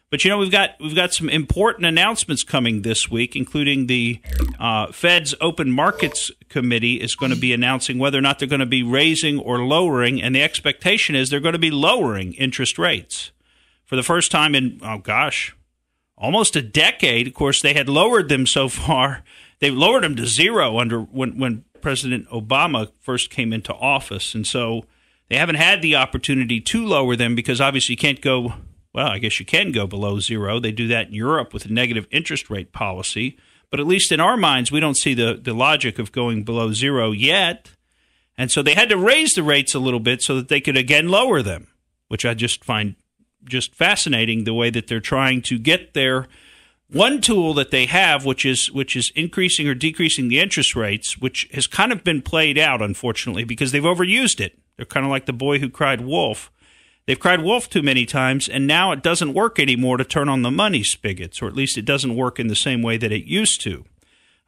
But, we've got some important announcements coming this week, including the Fed's Open Markets Committee is going to be announcing whether or not they're going to be raising or lowering, and the expectation is they're going to be lowering interest rates. For the first time in, almost a decade. Of course, they had lowered them so far. They lowered them to zero under when President Obama first came into office. And so they haven't had the opportunity to lower them because obviously you can't go – well, I guess you can go below zero. They do that in Europe with a negative interest rate policy. But at least in our minds, we don't see the logic of going below zero yet. And so they had to raise the rates a little bit so that they could again lower them, which I just find just fascinating, the way that they're trying to get their one tool that they have, which is increasing or decreasing the interest rates, which has kind of been played out, unfortunately, because they've overused it. They're kind of like the boy who cried wolf. They've cried wolf too many times, and now it doesn't work anymore to turn on the money spigots, or at least it doesn't work in the same way that it used to.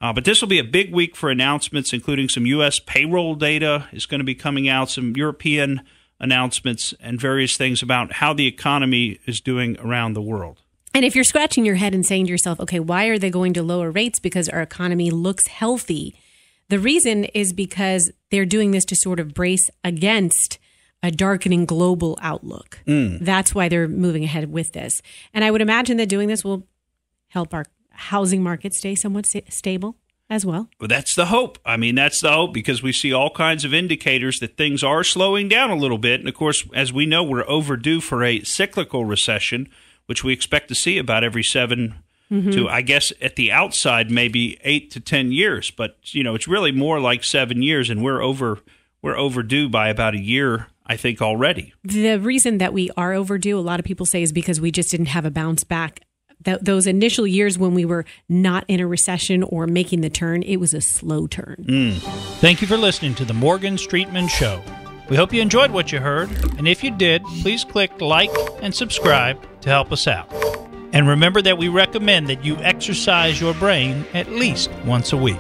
But this will be a big week for announcements, including some U.S. payroll data is going to be coming out, some European announcements, and various things about how the economy is doing around the world. And if you're scratching your head and saying to yourself, okay, why are they going to lower rates? Because our economy looks healthy. The reason is because they're doing this to sort of brace against a darkening global outlook. That's why they're moving ahead with this. And I would imagine that doing this will help our housing market stay somewhat stable as well. Well, that's the hope. I mean, that's the hope, because we see all kinds of indicators that things are slowing down a little bit. And, of course, as we know, we're overdue for a cyclical recession, which we expect to see about every 7 to, I guess, at the outside, maybe 8 to 10 years. But, it's really more like 7 years, and we're overdue by about a year, I think, already. The reason that we are overdue, a lot of people say, is because we just didn't have a bounce back. Those initial years when we were not in a recession or making the turn, it was a slow turn. Thank you for listening to the Morgan Streetman Show. We hope you enjoyed what you heard, and if you did, please click like and subscribe to help us out. And remember that we recommend that you exercise your brain at least once a week.